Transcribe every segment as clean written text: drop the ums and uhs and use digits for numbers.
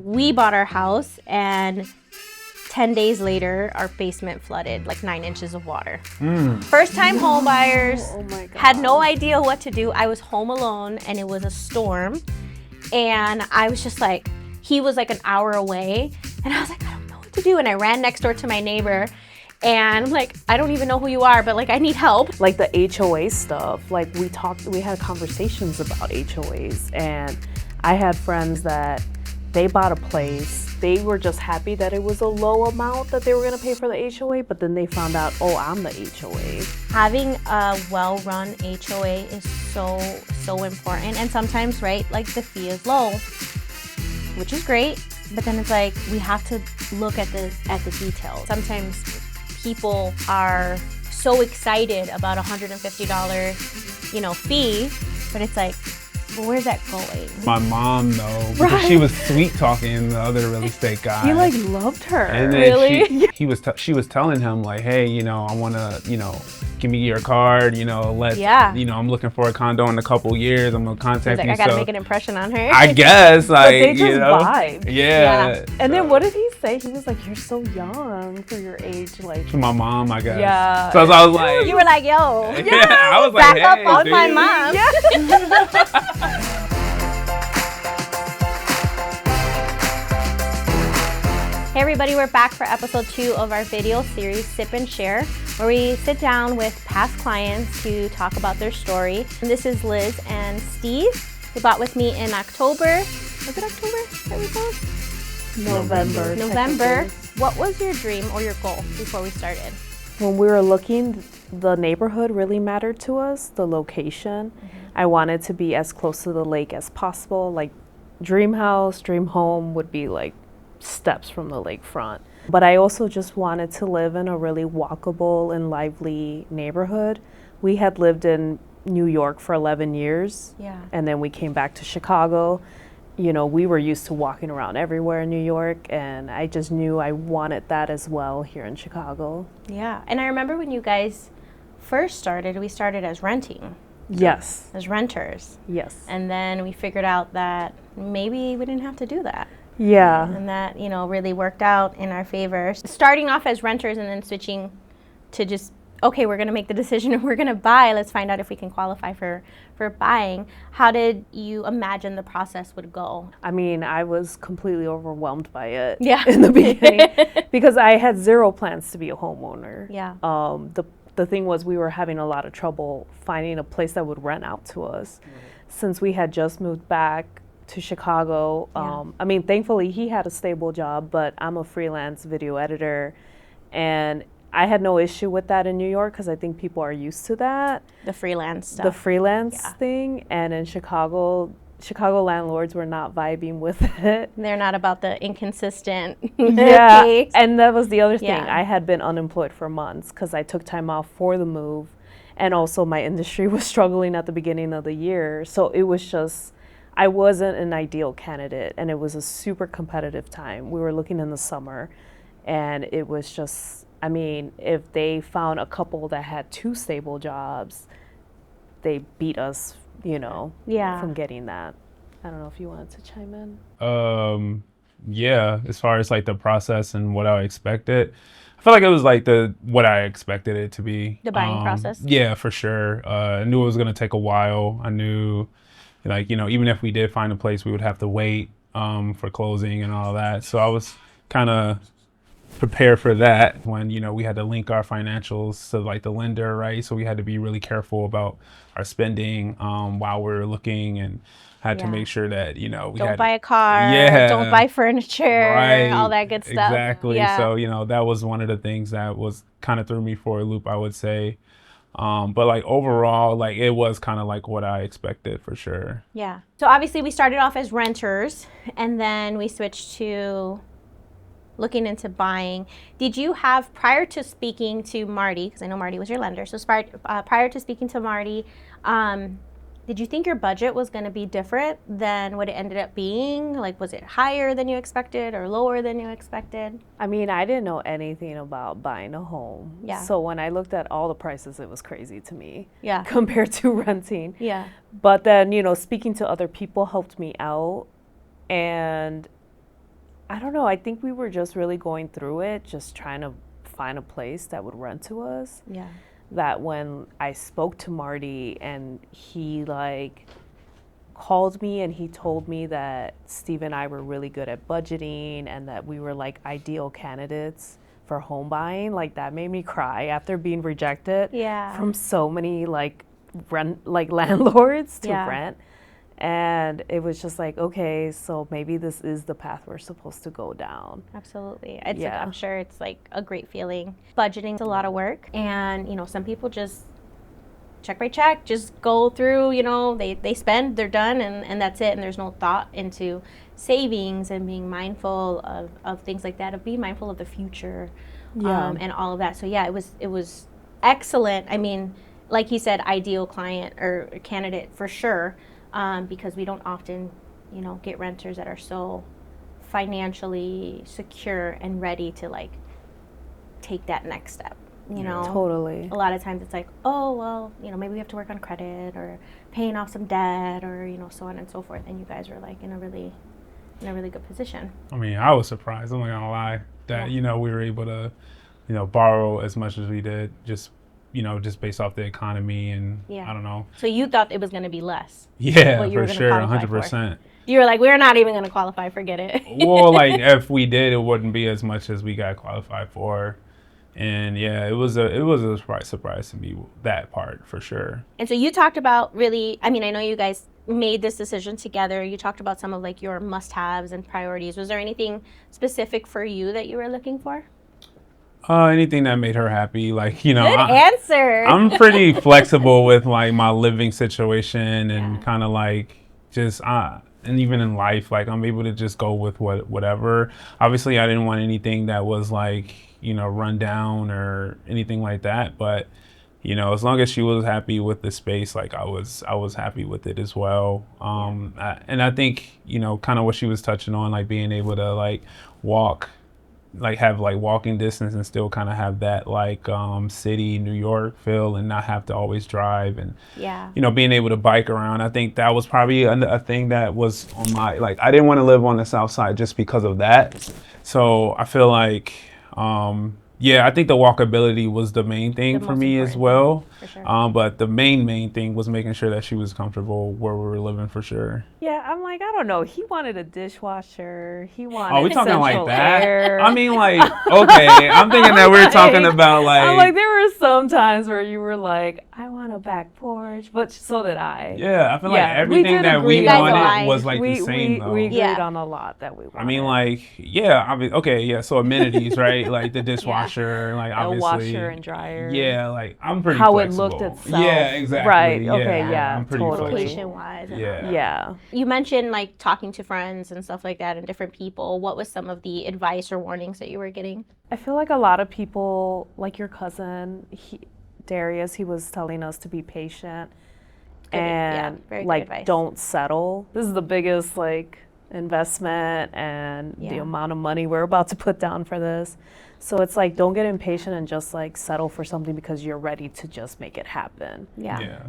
we bought our house and 10 days later, our basement flooded, like 9 inches of water. First time home buyers, had no idea what to do. I was home alone and it was a storm. And I was just like, he was like an hour away. And I was like, I don't know what to do. And I ran next door to my neighbor. And I'm like, I don't even know who you are, but like, I need help. Like the HOA stuff, like we had conversations about HOAs. And I had friends that they bought a place. They were just happy that it was a low amount that they were gonna pay for the HOA, but then they found out, oh, I'm the HOA. Having a well-run HOA is so important. And sometimes, right, like the fee is low, which is great, but then it's like, we have to look at the details. Sometimes people are so excited about $150, fee, but it's like, well, where's that going? My mom, though, because she was sweet talking the other real estate guy. He like loved her. And then really? she was telling him like, hey, I want to, give me your card, I'm looking for a condo in a couple years. I'm gonna contact you. I gotta make an impression on her. I guess, like, but they just vibe. Yeah. And then what did he say? He was like, you're so young for your age, like. To my mom, I guess. Yeah. So I was like. You were like, yo. Yeah. I was like, back up on my mom. Yeah. Hey everybody, we're back for episode 2 of our video series, Sip and Share, where we sit down with past clients to talk about their story. And this is Liz and Steve, who bought with me in October. Was it October that we bought? November. What was your dream or your goal before we started? When we were looking, the neighborhood really mattered to us, the location. I wanted to be as close to the lake as possible. Like dream house, dream home would be like steps from the lakefront. But I also just wanted to live in a really walkable and lively neighborhood. We had lived in New York for 11 years. Yeah. And then we came back to Chicago. We were used to walking around everywhere in New York, and I just knew I wanted that as well here in Chicago. Yeah. And I remember when you guys first started, we started as renting. Yes. As renters. Yes. And then we figured out that maybe we didn't have to do that. Yeah. And that, really worked out in our favor. Starting off as renters and then switching to just, okay, we're going to make the decision and we're going to buy. Let's find out if we can qualify for buying. How did you imagine the process would go? I mean, I was completely overwhelmed by it in the beginning because I had zero plans to be a homeowner. Yeah. The thing was, we were having a lot of trouble finding a place that would rent out to us. Since we had just moved back to Chicago. I mean, thankfully he had a stable job, but I'm a freelance video editor, and I had no issue with that in New York because I think people are used to that. The freelance stuff. The freelance thing. And in Chicago landlords were not vibing with it. They're not about the inconsistent pace. And that was the other thing. Yeah. I had been unemployed for months because I took time off for the move, and also my industry was struggling at the beginning of the year. So it was just, I wasn't an ideal candidate, and it was a super competitive time. We were looking in the summer, and it was just, I mean, if they found a couple that had 2 stable jobs, they beat us, from getting that. I don't know if you wanted to chime in. Yeah, as far as like the process and what I expected, I feel like it was like what I expected it to be. The buying process? Yeah, for sure. I knew it was going to take a while. I knew, even if we did find a place, we would have to wait for closing and all that. So I was kind of prepared for that when, we had to link our financials to like the lender, right? So we had to be really careful about our spending while we were looking, and had to make sure that, don't buy a car, don't buy furniture, right, all that good stuff. Exactly. Yeah. So, that was one of the things that was kind of threw me for a loop, I would say. But like overall, like it was kind of like what I expected for sure. Yeah. So obviously we started off as renters, and then we switched to looking into buying. Did you have, prior to speaking to Marty, because I know Marty was your lender, so prior to speaking to Marty, did you think your budget was going to be different than what it ended up being? Like, was it higher than you expected or lower than you expected? I mean, I didn't know anything about buying a home. Yeah. So when I looked at all the prices, it was crazy to me. Yeah. Compared to renting. I don't know. I think we were just really going through it, just trying to find a place that would rent to us. Yeah. That when I spoke to Marty and he like called me and he told me that Steve and I were really good at budgeting and that we were like ideal candidates for home buying, like that made me cry after being rejected from so many like landlords to rent. And it was just like, okay, so maybe this is the path we're supposed to go down. Absolutely. I'm sure it's like a great feeling. Budgeting's a lot of work. And, some people just check by check, just go through, they spend, they're done, and that's it. And there's no thought into savings and being mindful of things like that, of being mindful of the future and all of that. So yeah, it was excellent. I mean, like you said, ideal client or candidate for sure. Because we don't often, get renters that are so financially secure and ready to like take that next step. Totally. A lot of times it's like, oh well, maybe we have to work on credit or paying off some debt or so on and so forth. And you guys were like in a really good position. I mean, I was surprised. I'm not gonna lie that we were able to borrow as much as we did, just based off the economy and I don't know. So you thought it was going to be less? Yeah, for sure, 100%. You were like, we're not even going to qualify, forget it. Well, like if we did, it wouldn't be as much as we got qualified for. And yeah, it was a surprise to me, that part for sure. And so you talked about really, I mean, I know you guys made this decision together. You talked about some of like your must-haves and priorities. Was there anything specific for you that you were looking for? Anything that made her happy, like, Good answer. I'm pretty flexible with like my living situation and kind of like just, and even in life, like I'm able to just go with whatever. Obviously, I didn't want anything that was like, run down or anything like that. But, as long as she was happy with the space, like I was happy with it as well. And I think, kind of what she was touching on, like being able to like walk, like have like walking distance and still kind of have that like city New York feel and not have to always drive and being able to bike around. I think that was probably a thing that was on my, like, I didn't want to live on the south side just because of that. So I feel like I think the walkability was the main thing for me as well. For sure. But the main thing was making sure that she was comfortable where we were living for sure. Yeah, I'm like, I don't know. He wanted a dishwasher. He wanted we talking like that? air. I mean, like, okay, I'm thinking that we're talking about like. I'm like, there were some times where you were like, I want a back porch, but so did I. Yeah, I feel like everything that we wanted was like the same though. We agreed on a lot that we wanted. I mean, like, so amenities, right? Like the dishwasher, like obviously. A washer and dryer. Yeah, like I'm pretty How flexible. it looked itself. Yeah, exactly. Right, yeah, okay, yeah, I'm pretty totally. flexible. Location-wise. Yeah. You mentioned like talking to friends and stuff like that and different people. What was some of the advice or warnings that you were getting? I feel like a lot of people, like your cousin, Darius, he was telling us to be patient and like don't settle. This is the biggest like investment and the amount of money we're about to put down for this. So it's like, don't get impatient and just like settle for something because you're ready to just make it happen. Yeah.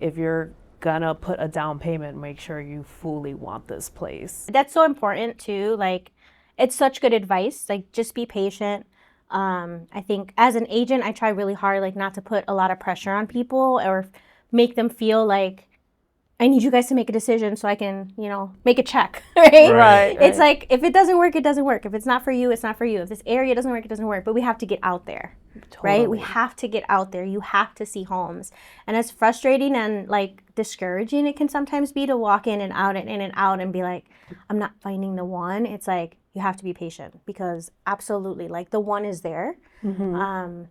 If you're gonna put a down payment, make sure you fully want this place. That's so important too. Like, it's such good advice. Like, just be patient. I think as an agent, I try really hard, like, not to put a lot of pressure on people or make them feel like I need you guys to make a decision so I can, make a check, right? Right. It's like, if it doesn't work, it doesn't work. If it's not for you, it's not for you. If this area doesn't work, it doesn't work. But we have to get out there, right? We have to get out there. You have to see homes. And as frustrating and, like, discouraging it can sometimes be to walk in and out and be like, I'm not finding the one. It's like, you have to be patient because absolutely, like, the one is there. Mm-hmm.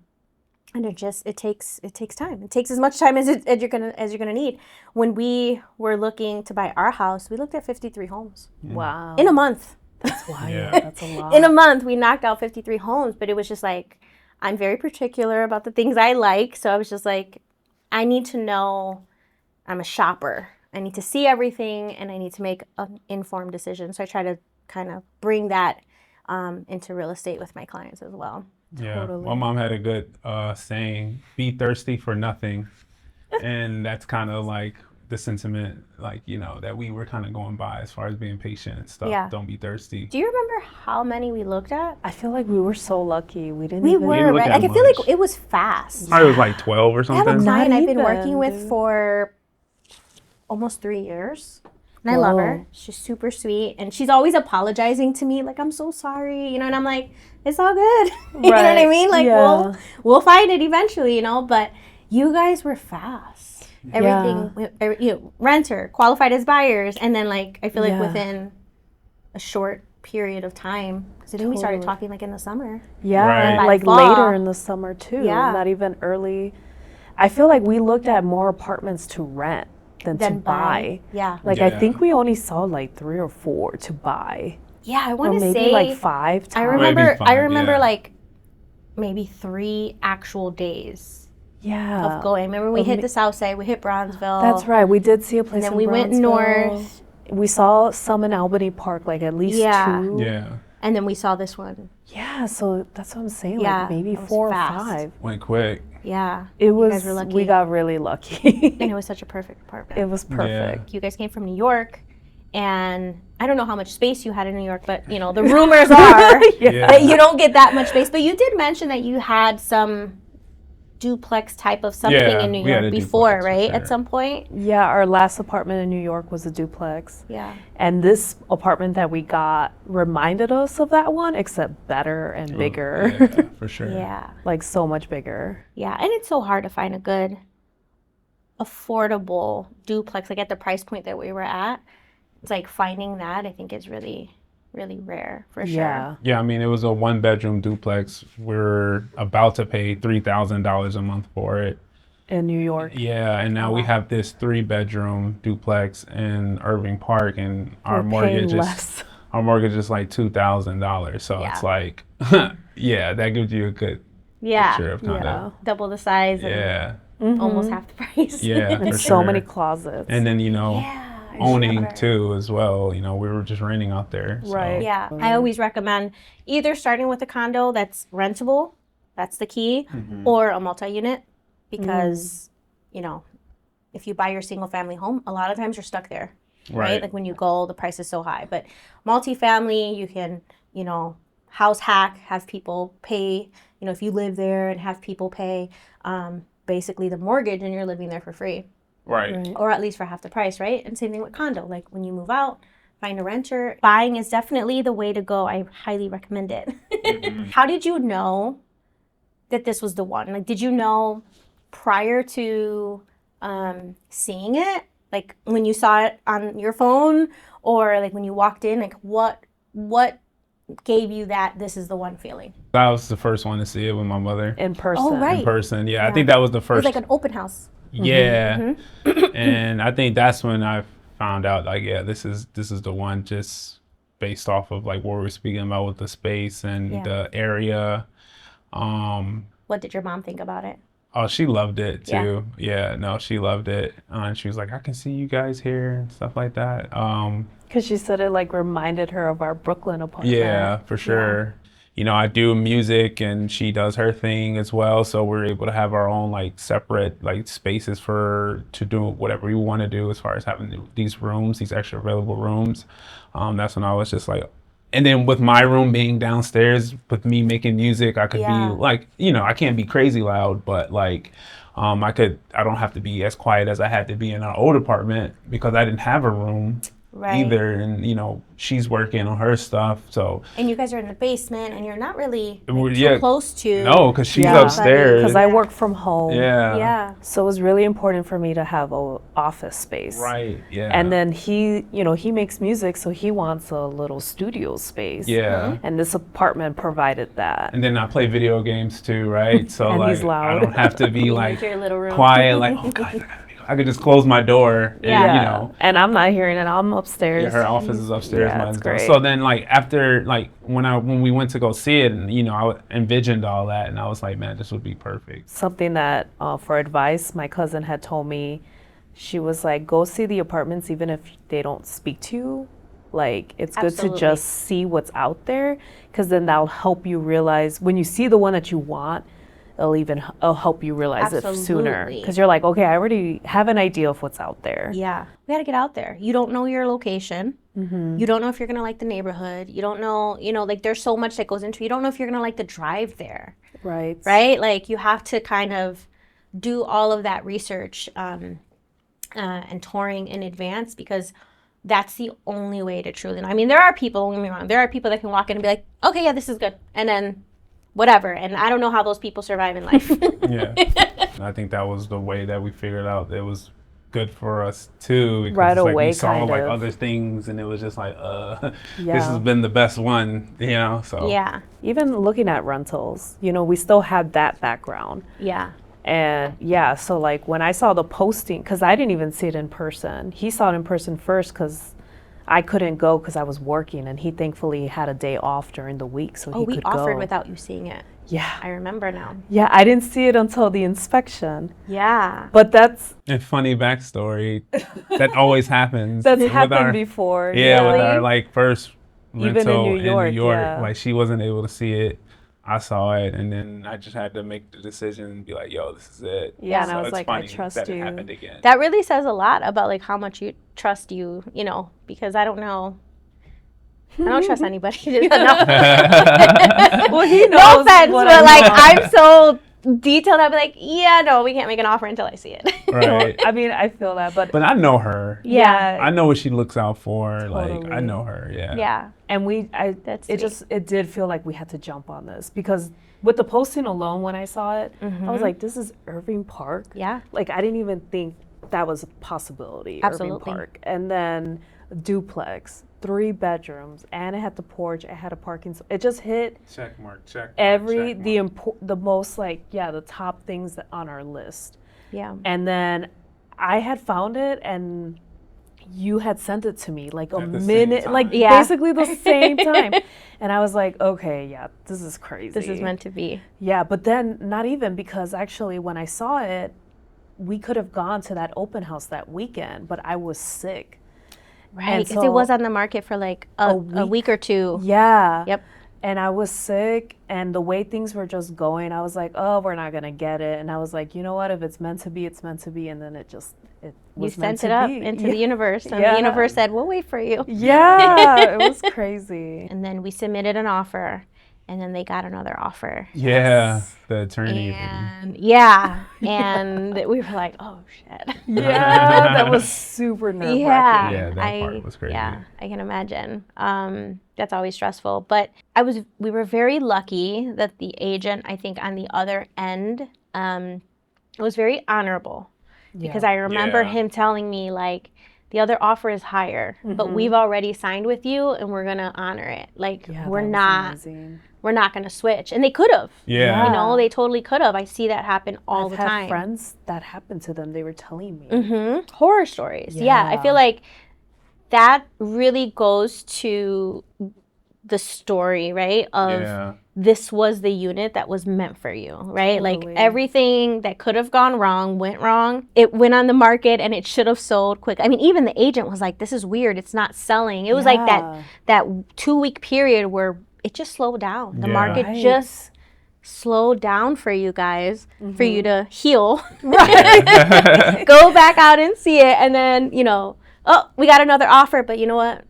And it takes time. It takes as much time as you're gonna need. When we were looking to buy our house, we looked at 53 homes. Wow. In a month. That's wild. Yeah. That's a lot. In a month, we knocked out 53 homes, but it was just like, I'm very particular about the things I like. So I was just like, I need to know I'm a shopper. I need to see everything and I need to make an informed decision. So I try to kind of bring that into real estate with my clients as well. Yeah, Totally. my mom had a good saying, be thirsty for nothing. And that's kind of like the sentiment, like, you know, that we were kind of going by as far as being patient and stuff. Yeah. Don't be thirsty. Do you remember how many we looked at? I feel like we were so lucky. We didn't We even were, look right? at Like, I feel like much. it was fast. Probably was like 12 or I have a something. client I've been even, working with dude. for almost 3 years. And I love Whoa. her. She's super sweet. And she's always apologizing to me, like, I'm so sorry, you know, and I'm like, it's all good. You know what I Right. mean? Like, Yeah. we'll find it eventually, you know, but you guys were fast. Everything, you know, renter, qualified as buyers. And then, like, I feel like Yeah. within a short period of time, because I think we started Totally. talking like in the summer. Yeah, Right. and By like fall. later in the summer too. Yeah. Not even early. I feel like we looked at more apartments to rent than to Then buy. Yeah. Like I Yeah. think we only saw like 3 or 4 to buy. Yeah, I Or want to maybe say like 5 I times. remember. Maybe I 5, remember yeah. like maybe 3 actual days Yeah. of going. Remember we Of hit me- the South Side. We hit Bronzeville. That's right. We did see a place And then in we went Brownsville. north. We saw some in Albany Park, like at least Yeah. 2. Yeah. And then we saw this one. Yeah, so that's what I'm saying. Yeah, Like maybe it was 4 fast. or 5. Went quick. Yeah. It You was. guys were lucky. We got really lucky. And it was such a perfect apartment. It was perfect. You guys came from New York, and I don't know how much space you had in New York, but you know the rumors are Yeah. that you don't get that much space. But you did mention that you had some duplex type of something Yeah, in New we had York a before, duplex, for right? sure. At some point. Yeah, our last apartment in New York was a duplex. Yeah. And this apartment that we got reminded us of that one, except better and bigger. Yeah, for sure. Yeah. Like so much bigger. Yeah. And it's so hard to find a good, affordable duplex, like at the price point that we were at. It's like finding that, I think, is really, really rare for sure. Yeah. Yeah, I mean, it was a 1-bedroom duplex. We're about to pay $3,000 a month for it. In New York. Yeah, and now we have this 3-bedroom duplex in Irving Park, and our We're paying mortgage is like $2,000. So Yeah. it's like, yeah, that gives you a good Yeah. picture of kind Yeah. of Double the size and yeah, almost half the price. yeah, And for so sure. many closets. And then Yeah. I owning remember. too as well. You know, we were just renting out there. So. Right. Yeah, I always recommend either starting with a condo that's rentable, that's the key, or a multi-unit, because, you know, if you buy your single family home, a lot of times you're stuck there, right? Like when you go, the price is so high. But multifamily, you can, you know, house hack, have people pay, you know, if you live there and have people pay basically the mortgage and you're living there for free. Right. Or at least for half the price, right? And same thing with condo. Like when you move out, find a renter. Buying is definitely the way to go. I highly recommend it. How did you know that this was the one? Like, did you know prior to seeing it? Like when you saw it on your phone, or like when you walked in? Like what gave you that this is the one feeling? I was the first one to see it with my mother In person. Oh, right. in person. Yeah, I think that was the It was first. like an open house. Yeah, and I think that's when I found out, like, yeah, this is the one, just based off of like what we were speaking about with the space and Yeah. the area. What did your mom think about it? Oh, she loved it too. Yeah, no, she loved it, and she was like, I can see you guys here and stuff like that. Because she said it like reminded her of our Brooklyn apartment. Yeah, for sure. You know, I do music and she does her thing as well. So we're able to have our own like separate like spaces to do whatever we want to do as far as having these rooms, these extra available rooms. That's when I was just like, and then with my room being downstairs with me making music, I could Yeah. be like, you know, I can't be crazy loud, but like, I don't have to be as quiet as I had to be in our old apartment because I didn't have a room. Right. Either, and you know, she's working on her stuff, so And you guys are in the basement, and you're not really We're- too yeah. close to. no, because she's Yeah. upstairs. Because I work from home. Yeah. Yeah. So it was really important for me to have a office space. Right. Yeah. And then he makes music, so he wants a little studio space. Yeah. And this apartment provided that. And then I play video games too, right? So And like he's loud. I don't have to be like your little room. quiet, like oh god, I could just close my door and you know. And I'm not hearing it. I'm upstairs. Yeah, her office is upstairs. Yeah, mine's it's down. great. So then, like after, like when we went to go see it, and you know, I envisioned all that, and I was like, man, this would be perfect. Something that, for advice, my cousin had told me. She was like, go see the apartments even if they don't speak to you. Like, it's good to Absolutely. just see what's out there, because then that'll help you realize when you see the one that you want, it'll help you realize it sooner. Absolutely. Because you're like, okay, I already have an idea of what's out there. Yeah, we got to get out there. You don't know your location. You don't know if you're going to like the neighborhood. You don't know, like there's so much that goes into it. You don't know if you're going to like the drive there. Right. Right? Like you have to kind of do all of that research and touring in advance, because that's the only way to truly know. I mean, there are people, don't get me wrong, there are people that can walk in and be like, okay, yeah, this is good. And then whatever. And I don't know how those people survive in life. Yeah. I think that was the way that we figured out it was good for us too. Because Right it's like away, we saw kind like of. other things and it was just like, this Yeah. has been the best one, so. Yeah. Even looking at rentals, we still had that background. Yeah. And yeah, so like when I saw the posting, because I didn't even see it in person. He saw it in person first because I couldn't go because I was working, and he thankfully had a day off during the week, so he We could offered go. without you seeing it. Yeah. I remember now. Yeah, I didn't see it until the inspection. Yeah. But that's And funny backstory, that always happens. that's with happened our, before. Yeah, with Really? our like first Even in rental New York, yeah. like she wasn't able to see it. I saw it, and then I just had to make the decision and be like, "Yo, this is it." Yeah, and So I was it's like, I funny trust that you. It happened again. That really says a lot about like how much you trust you, because I don't know. I don't trust anybody. No. Well, he knows. No offense, what but I like know. I'm so detailed. I'd be like, yeah, no, we can't make an offer until I see it. Right. I mean, I feel that, but But I know her. Yeah. I know what she looks out for. Like I Totally. know her. Yeah. Yeah. and That's it did feel like we had to jump on this because with the posting alone, when I saw it, I was like, this is Irving Park. Yeah. Like I didn't even think that was a possibility. Absolutely. Irving Park, and then duplex, 3 bedrooms, and it had the porch. It had a parking. It just hit Check mark. Check. the most the top things on our list. Yeah. And then I had found it, and you had sent it to me like a At the same minute, time. like Yeah. basically the same time. And I was like, okay, yeah, this is crazy. This is meant to be. Yeah, but then not even, because actually when I saw it, we could have gone to that open house that weekend, but I was sick. Right. And Because so- it was on the market for like a week or two. Yeah. Yep. And I was sick, and the way things were just going, I was like, oh, we're not gonna get it. And I was like, you know what? If it's meant to be, it's meant to be. And then it You was meant sent to it up be. into Yeah. the universe, and Yeah. the universe said, we'll wait for you. Yeah, it was crazy. And then we submitted an offer, and then they got another offer. Yeah. The attorney. And and we were like, oh shit. Yeah, that was super nerve-wracking. Yeah, Yeah, that part was crazy. Yeah, I can imagine. That's always stressful. But we were very lucky that the agent, I think, on the other end, was very honorable, because I remember Yeah. him telling me like, the other offer is higher, but we've already signed with you, and we're gonna honor it. Like Yeah, we're that was not. amazing. We're not going to switch. And they could have. Yeah. They totally could have. I see that happen all I've the had time. friends that happened to them. They were telling me. Horror stories. Yeah. I Yeah. feel like that really goes to the story, right? Of Yeah. this was the unit that was meant for you, right? Like Totally. everything that could have gone wrong went wrong. It went on the market and it should have sold quick. I mean, even the agent was like, this is weird. It's not selling. It was like Yeah. that 2-week period where it just slowed down. The Yeah. market Right. just slowed down for you guys, for you to heal, Right. go back out and see it, and then, oh, we got another offer, but you know what?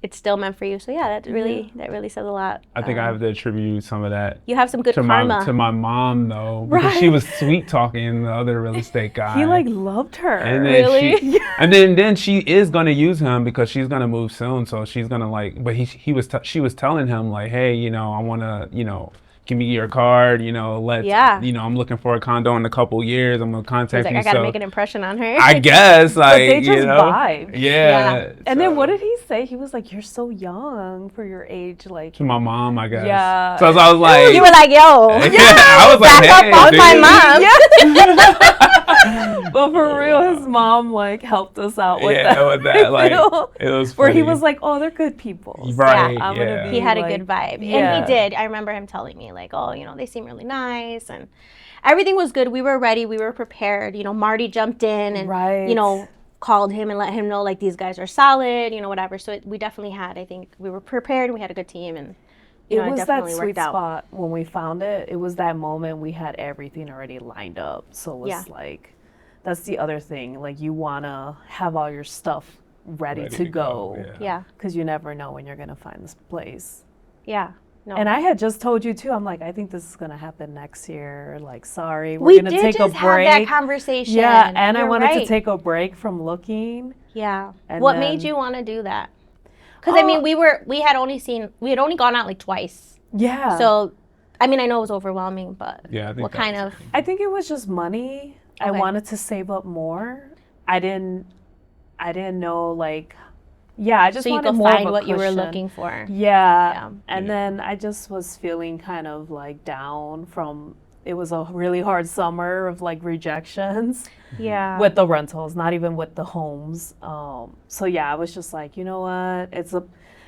It's still meant for you. So yeah, that really says a lot. I think I have to attribute some of that You have some good to karma. my mom though, because she was sweet talking the other real estate guy. He loved her. And then Really? and then she is gonna use him because she's gonna move soon. So she's gonna but she was telling him like, hey, I wanna, give me your card, let's, Yeah. I'm looking for a condo in a couple years. I'm gonna He's contact like, you. I gotta So make an impression on her. I guess like they just vibed. Yeah. And then so- what did he say? He was like, you're so young for your age. Like, to my mom, I guess. Yeah. So I was like, You were like, yo, I was like, back hey, up off dude. my mom. but for real, his mom helped us out with Yeah, that. with that, like, it was where he funny. was like, oh, they're good people. Right. I'm gonna be He had a like- good vibe. Yeah. And he did. I remember him telling me, like, oh, they seem really nice. And everything was good. We were ready. We were prepared. Marty jumped in and, Right. called him and let him know, like, these guys are solid, whatever. So we definitely had, I think, we were prepared. We had a good team. And It it was that definitely sweet worked out. spot when we found it. It was that moment we had everything already lined up. So it was Yeah. like, that's the other thing. Like you want to have all your stuff ready to go. Yeah. Because you never know when you're going to find this place. Yeah. No. And I had just told you too, I'm like, I think this is going to happen next year. Like, sorry, we we're going to did take a just have that break. conversation. Yeah, and I You're wanted to right. take a break from looking. Yeah. And What then- made you want to do that? Because I mean, we had only gone out like twice. Yeah. So, I mean, I know it was overwhelming, but Yeah, I think what that kind was of? I think it was just money. I Okay. wanted to save up more. I didn't know like, yeah, I just So you wanted could more find of a what you were cushion. looking for. Yeah. Yeah. And then I just was feeling kind of like down from, it was a really hard summer of like rejections Yeah. with the rentals, not even with the homes. So yeah, I was just like, you know what?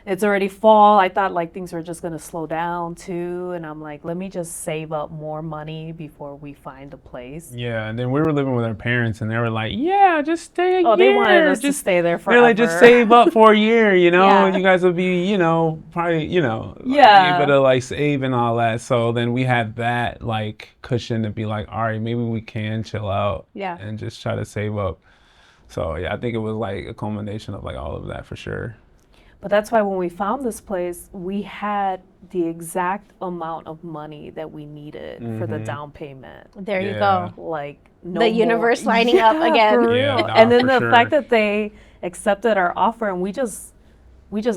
It's already fall. I thought like things were just gonna slow down too, and I'm like, let me just save up more money before we find a place. Yeah, and then we were living with our parents, and they were like, "Yeah, just stay a year. Oh, they wanted us to just stay there They're forever. like, just save up for a year, you know. Yeah. And you guys will be, probably, like, Yeah. able to like save and all that. So then we had that like cushion to be like, all right, maybe we can chill out, Yeah. and just try to save up. So yeah, I think it was like a culmination of like all of that for sure. But that's why when we found this place, we had the exact amount of money that we needed for the down payment. There you Yeah. go. Like no The universe more. lining up again. For Yeah, real. nah, And then for the sure. fact that they accepted our offer and we just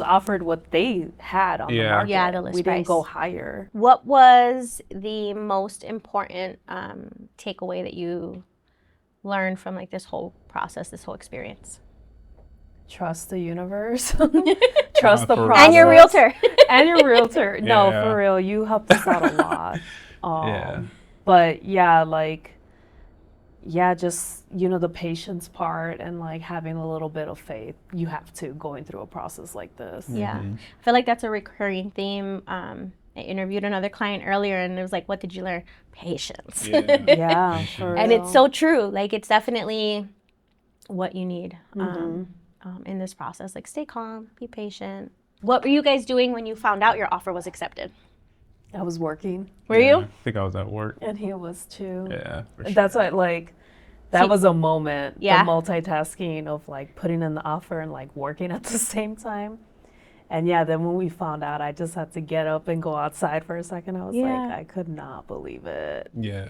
offered what they had on the Yeah. market. Yeah, the list we didn't price. go higher. What was the most important takeaway that you learned from like this whole process, this whole experience? Trust the universe. Trust the For real. process. And your realtor. And your realtor. No, Yeah. for real. You helped us out a lot. Yeah. But yeah, like, yeah, just, the patience part and like having a little bit of faith. You have to going through a process like this. Yeah. Mm-hmm. I feel like that's a recurring theme. I interviewed another client earlier and it was like, what did you learn? Patience. Yeah. Yeah, for And real. it's so true. Like, it's definitely what you need Mm-hmm. in this process. Like, stay calm, be patient. What were you guys doing when you found out your offer was accepted? I was working Were Yeah, you? I think I was at work. and he was too. Yeah. For sure. That's why, like, that See- was a moment. Yeah. The multitasking of like putting in the offer and like working at the same time. And yeah, then when we found out, I just had to get up and go outside for a second. I was Yeah. like, I could not believe it. Yeah.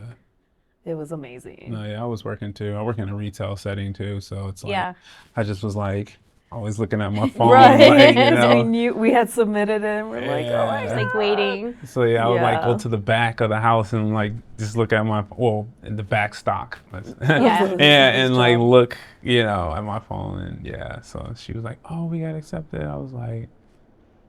It was amazing. No, yeah, I was working too. I work in a retail setting too, so it's like Yeah. I just was like always looking at my phone, Right. like, you So we know. knew we had submitted it and we're like, oh my Yeah. God. Like, waiting. So yeah, I would like go Yeah. to the back of the house and like just look at my in the back stock. Yeah. Yeah, and like look, at my phone and yeah. So she was like, "Oh, we got accepted." I was like,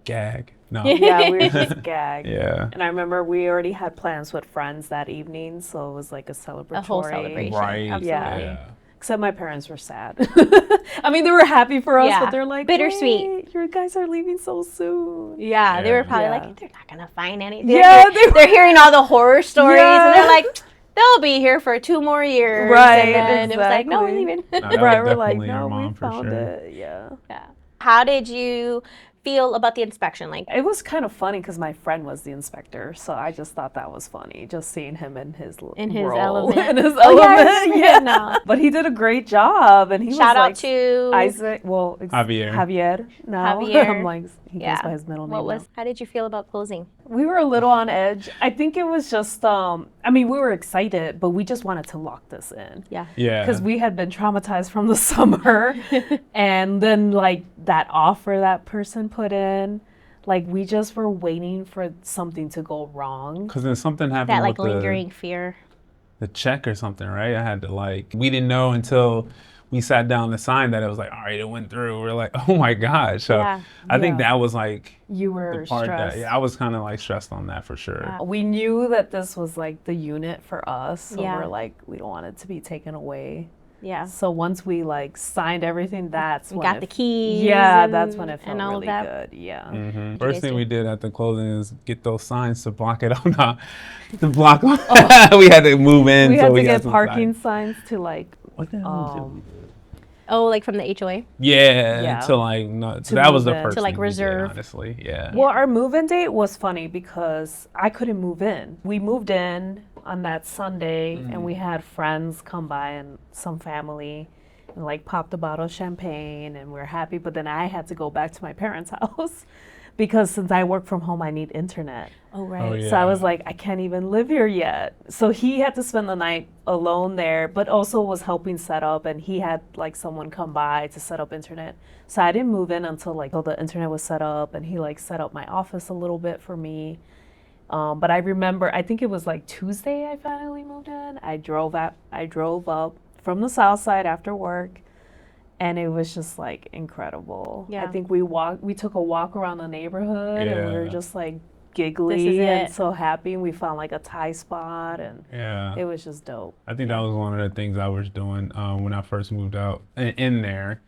gag. No. Yeah, we were just gagged. Yeah. And I remember we already had plans with friends that evening, so it was like a celebratory. A whole celebration. Right. Absolutely. Yeah. Except my parents were sad. I mean, they were happy for us, Yeah. but they're like, Bittersweet. "Wait, you guys are leaving so soon." Yeah, they were probably Yeah. like, they're not gonna find anything. Yeah, they're hearing all the horror stories, and they're Yeah. like, they'll be here for 2 more years. Right, And then it was like, no, we're exactly. leaving. No, that Right, was we're like, definitely your no, mom we for found sure. it. Yeah. Yeah. How did you feel about the inspection? Like, It was kind of funny because my friend was the inspector, so I just thought that was funny, just seeing him in his in his role. element. In his Oh, yeah, I element, remember yeah. him now. But he did a great job, and he Shout was out like, to Isaac. Well, Javier. Now Javier. I'm like, he Yeah. goes by his middle name. What now. was? How did you feel about closing? We were a little on edge. I think it was just, I mean, we were excited, but we just wanted to lock this in. Yeah. Yeah. Because we had been traumatized from the summer. And then, like, that offer that person put in, like, we just were waiting for something to go wrong. Because then something happened That like with lingering fear. the check or something, right? I had to we didn't know until we sat down to sign that it was like, all right, it went through. We're like, oh my gosh. So Yeah. I think Yeah. that was like You were the part stressed. I was kind of like stressed on that for sure. Yeah. We knew that this was, like, the unit for us. So Yeah. we're like, we don't want it to be taken away. Yeah. So once we, like, signed everything, that's We when got it the keys. Yeah, and, that's when it felt and all really of that. good. Yeah. Mhm. you First guys thing do? we did at the closing is get those signs to block it on the block. We had to move in. We so had to got get some parking signs. signs to, like, What the hell did we do? Oh, like from the HOA? Yeah. To like, no, To that was move the in. first To, like, thing we did, reserve. honestly. Yeah. Well, our move-in date was funny because I couldn't move in. We moved in on that Sunday, and we had friends come by and some family, and like popped a bottle of champagne, and we were happy. But then I had to go back to my parents' house because since I work from home, I need internet. Oh, right. Oh, yeah. So I was like, I can't even live here yet. So he had to spend the night alone there, but also was helping set up, and he had like someone come by to set up internet. So I didn't move in until the internet was set up, and he like set up my office a little bit for me. But I remember, I think it was like Tuesday I finally moved in. I drove up from the south side after work, and it was just like incredible. Yeah. I think we took a walk around the neighborhood, and we were Yeah. just like This is giggly and it. so happy, and we found like a Thai spot, and Yeah. it was just dope. I think that was one of the things I was doing when I first moved out in there.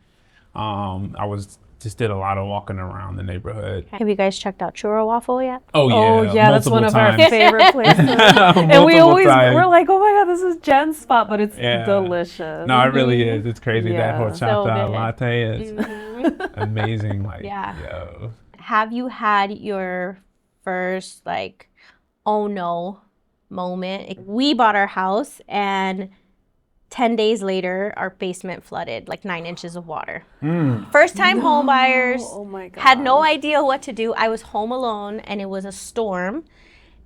I was just did a lot of walking around the neighborhood. Have you guys checked out Churro Waffle yet? Oh yeah, Oh yeah, that's one of our favorite places. And we Multiple always times. we're like, oh my god, this is Jen's spot, but it's Yeah. delicious. No, it really is. It's crazy. That Yeah. horchata good. latte is amazing. Like, Yeah. yo. Have you had your first like, oh no moment? We bought our house and 10 days later, our basement flooded, like 9 inches of water. First time home buyers, Oh my god. had no idea what to do. I was home alone and it was a storm.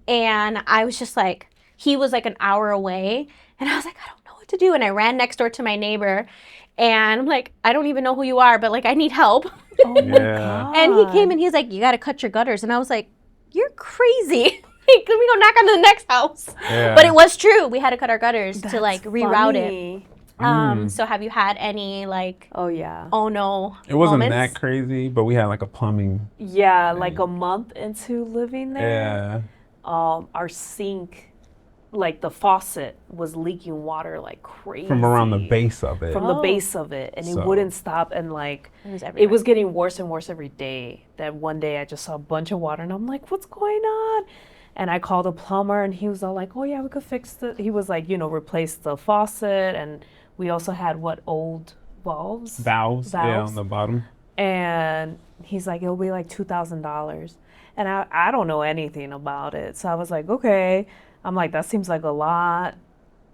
And I was just like, he was like an hour away. And I was like, I don't know what to do. And I ran next door to my neighbor. And I'm like, I don't even know who you are, but like, I need help. Oh my Yeah. god. And he came and he was like, you got to cut your gutters. And I was like, you're crazy. Like, let me go knock on the next house. Yeah. But it was true. We had to cut our gutters to That's like reroute it. funny. So have you had any like, Oh yeah. oh no It wasn't moments? that crazy, but we had like a plumbing. Yeah, like a month into living there. Yeah. Our sink, like the faucet was leaking water like crazy. From around the base of it. From the base of it, and So- it wouldn't stop, and like It was it everywhere. was getting worse and worse every day. That one day I just saw a bunch of water, and I'm like, what's going on? And I called a plumber, and he was all like, oh yeah, we could fix it. He was like, replace the faucet, and we also had old valves. Valves. Yeah, Valves. on the bottom. And he's like, it'll be like $2,000. And I don't know anything about it. So I was like, okay. I'm like, that seems like a lot.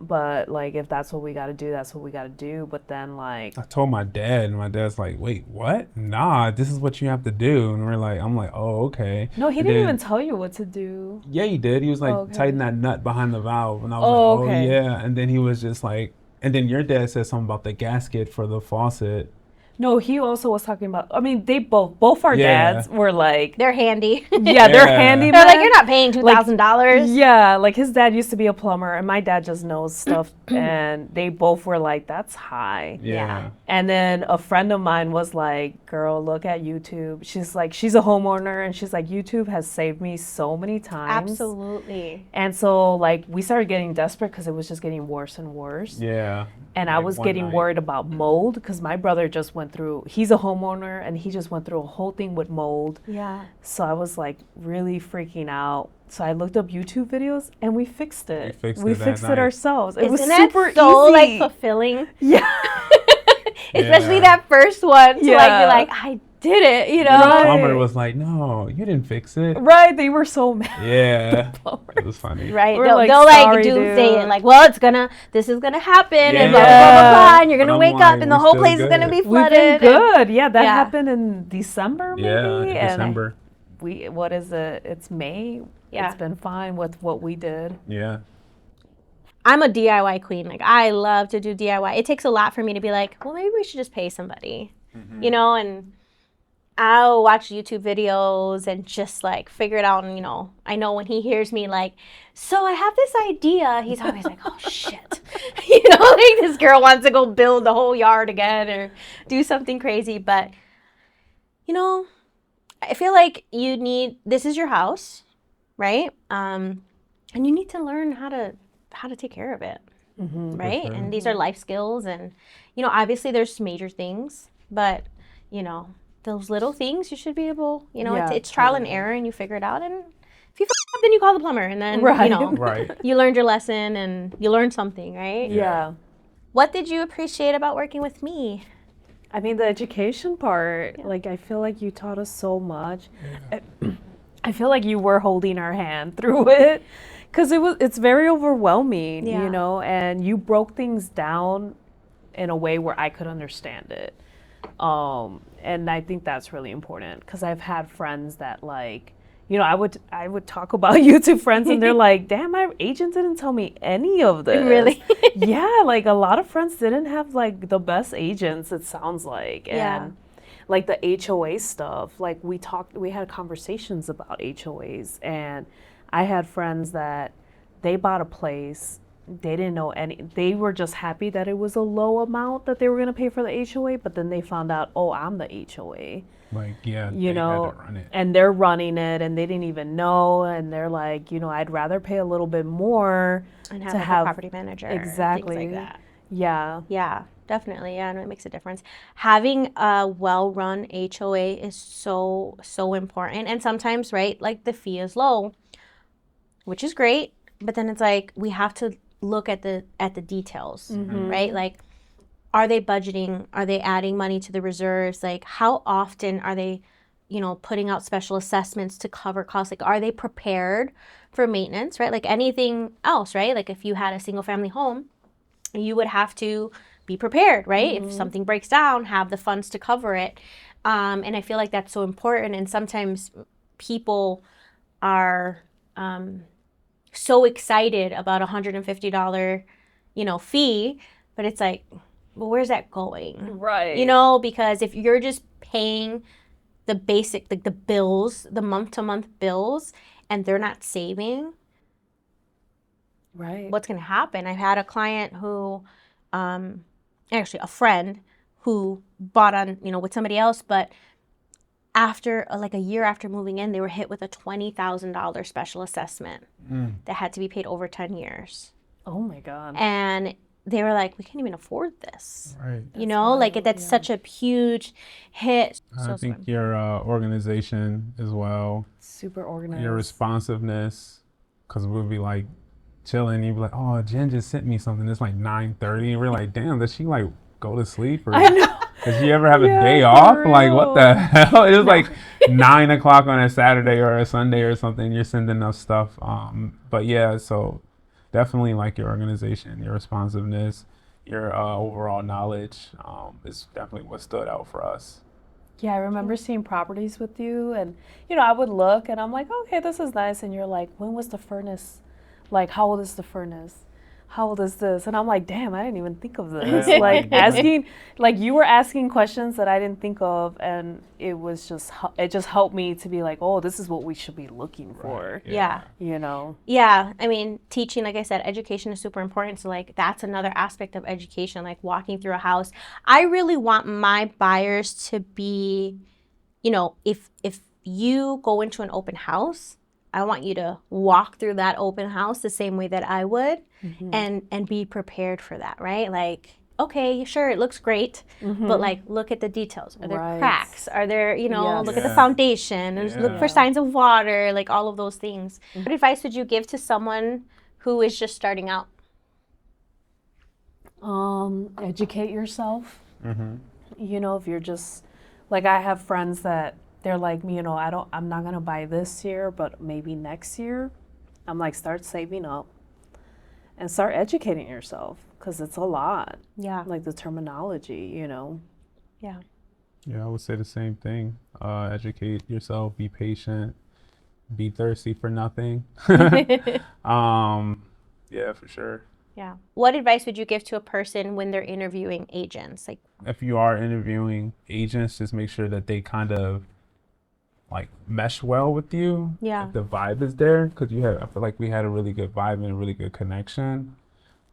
But like, if that's what we got to do, that's what we got to do. But then like, I told my dad, and my dad's like, wait, what? Nah, this is what you have to do. And I'm like, oh, okay. no, he And didn't then- even tell you what to do. Yeah, he did. He was like, Oh, okay. tighten that nut behind the valve. And I was Oh, like, okay. oh, yeah. And then he was just like, and then your dad said something about the gasket for the faucet. No, he also was talking about, I mean, they both our Yeah. dads were like, They're handy. yeah, they're Yeah. handyman. They're like, you're not paying $2,000. Yeah, like his dad used to be a plumber, and my dad just knows stuff, and they both were like, that's high. Yeah. And then a friend of mine was like, girl, look at YouTube. She's like, she's a homeowner, and she's like, YouTube has saved me so many times. Absolutely. And so like we started getting desperate because it was just getting worse and worse. Yeah. And I Like was one getting night. worried about mold because my brother just went through, he's a homeowner, and he just went through a whole thing with mold. Yeah. So I was like really freaking out. So I looked up YouTube videos and we fixed it. We fixed it that night. ourselves. It was Isn't super that so like easy. fulfilling? Yeah. Especially Yeah. that first one. To like Yeah. be like, I did it, you know? The Right. plumber was like, no, you didn't fix it. Right, they were so mad. Yeah. Plumbers. It was funny. Right. We're They'll like, they'll like "Sorry, doomsday dude." it. Like, well, this is gonna happen, and blah, blah, Yeah. blah, blah, and you're And gonna I'm wake like, up, and the we whole still place is gonna good. be We've flooded. been and- good. Yeah, that Yeah. happened in December maybe. Yeah, in and December. what is it? It's May. Yeah. It's been fine with what we did. Yeah. I'm a DIY queen. Like, I love to do DIY. It takes a lot for me to be like, well, maybe we should just pay somebody, you know, and I'll watch YouTube videos and just like figure it out. And, I know when he hears me like, so I have this idea, he's always like, oh shit. Like this girl wants to go build the whole yard again or do something crazy. But, I feel like this is your house, right? And you need to learn how to take care of it, right? sure. And these are life skills, and obviously there's major things, but those little things you should be able, Yeah, it's trial and error, and you figure it out. And if you f up, then you call the plumber, and then Right. Right. you learned your lesson and you learned something, right? Yeah. What did you appreciate about working with me? I mean, the education part, like, I feel like you taught us so much. I feel like you were holding our hand through it, because it's very overwhelming, you know, and you broke things down in a way where I could understand it. And I think that's really important, because I've had friends that, like, you know, I would talk about you to friends and they're like, damn, my agent didn't tell me any of this. Really? Yeah, like a lot of friends didn't have like the best agents, it sounds like. Yeah. And like the HOA stuff, like we had conversations about HOAs, and I had friends that they bought a place, they didn't know they were just happy that it was a low amount that they were going to pay for the HOA, but then they found out, oh, I'm the HOA. Like, yeah, You know, had to run it. and they're running it and they didn't even know, and they're like, you know, I'd rather pay a little bit more And have to like have a property manager. exactly Things like that. Yeah. Yeah, definitely. Yeah, no, it makes a difference. Having a well-run HOA is so, so important. And sometimes, right, like the fee is low, which is great, but then it's like we have to look at the details, right? Like, are they budgeting? Are they adding money to the reserves? Like, how often are they, you know, putting out special assessments to cover costs? Like, are they prepared for maintenance, right? Like anything else, right? Like if you had a single family home, you would have to be prepared, right? If something breaks down, have the funds to cover it. And I feel like that's so important. And sometimes people are so excited about $150, you know, fee, but it's like, well, where's that going? Right. You know, because if you're just paying the basic, like the bills, the month-to-month bills, and they're not saving, Right. what's going to happen? I've had a client who, actually a friend who bought on, you know, with somebody else, but after like a year after moving in, they were hit with a $20,000 special assessment that had to be paid over 10 years. Oh my God. And they were like, we can't even afford this. Right. You know, like that's such a huge hit. I think your organization as well, Super organized. your responsiveness, because we'll be like chilling, you'd be like, oh, Jenn just sent me something. It's like 9:30, and we're like, damn, does she like go to sleep? Or I know. does she ever have a day for off? Like, what the real. hell? It was like 9 o'clock on a Saturday or a Sunday or something. You're sending us stuff. But yeah, so definitely like your organization, your responsiveness, your overall knowledge is definitely what stood out for us. Yeah, I remember seeing properties with you, and you know, I would look and I'm like, okay, this is nice, and you're like, when was the furnace? Like, how old is the furnace? How old is this? And I'm like, damn, I didn't even think of this. Right. Like asking, like you were asking questions that I didn't think of, and it just helped me to be like, oh, this is what we should be looking for. Right. Yeah. You know. Yeah, I mean, teaching, like I said, education is super important. So, like, that's another aspect of education, like walking through a house. I really want my buyers to be, you know, if you go into an open house, I want you to walk through that open house the same way that I would, and be prepared for that, right? Like, okay, sure, it looks great, but like, look at the details. Are there cracks? Are there, you know, look at the foundation, and look for signs of water, like all of those things. What advice would you give to someone who is just starting out? Educate yourself. You know, if you're just like, I have friends that they're like, you know, I'm not gonna buy this year, but maybe next year. I'm like, start saving up and start educating yourself, because it's a lot. Yeah. Like the terminology, you know. Yeah. Yeah, I would say the same thing. Educate yourself, be patient, be thirsty for nothing. Yeah, for sure. Yeah. What advice would you give to a person when they're interviewing agents? Like, If you are interviewing agents, just make sure that they kind of like mesh well with you. Yeah. If the vibe is there, because I feel like we had a really good vibe and a really good connection.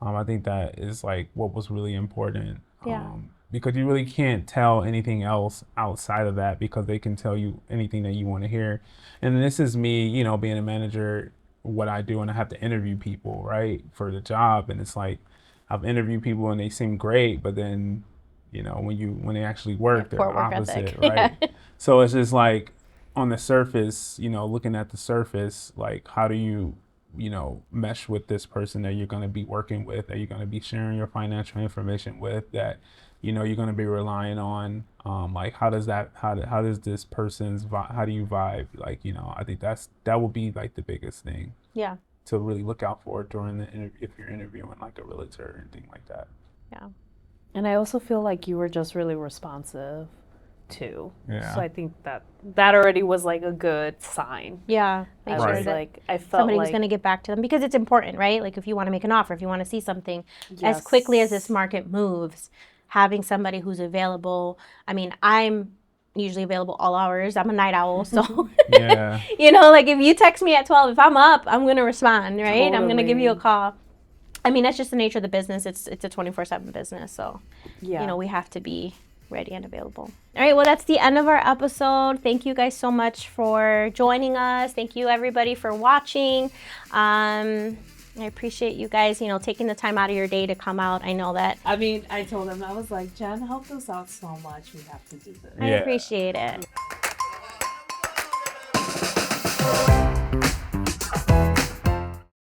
I think that is like what was really important. Yeah. Because you really can't tell anything else outside of that, because they can tell you anything that you want to hear. And this is me, you know, being a manager, what I do, and I have to interview people, right, for the job. And it's like, I've interviewed people and they seem great, but then, you know, when they actually work, they're poor work opposite, ethic. right? So it's just like, on the surface, you know, looking at the surface, like, how do you know, mesh with this person that you're going to be working with, that you're going to be sharing your financial information with, that you know, you're going to be relying on, like, how does this person's how do you vibe? Like, you know, I think that will be like the biggest thing. Yeah. To really look out for during the if you're interviewing like a realtor or anything like that. Yeah. And I also feel like you were just really responsive too. Yeah. So I think that already was like a good sign. Yeah. I Make was sure that like, I felt somebody like was going to get back to them, because it's important, right? Like if you want to make an offer, if you want to see something as Yes. quickly as this market moves, having somebody who's available. I mean, I'm usually available all hours. I'm a night owl, so Yeah. you know, like if you text me at 12, if I'm up, I'm going to respond, right? I'm going to give you a Totally. call. I mean, that's just the nature of the business. It's a 24/7 business, so Yeah. you know, we have to be ready and available. All right, well, that's the end of our episode. Thank you guys so much for joining us. Thank you everybody for watching. I appreciate you guys, you know, taking the time out of your day to come out. I know that. I mean, I told him, I was like, Jen helped us out so much. We have to do this. I Yeah. appreciate it.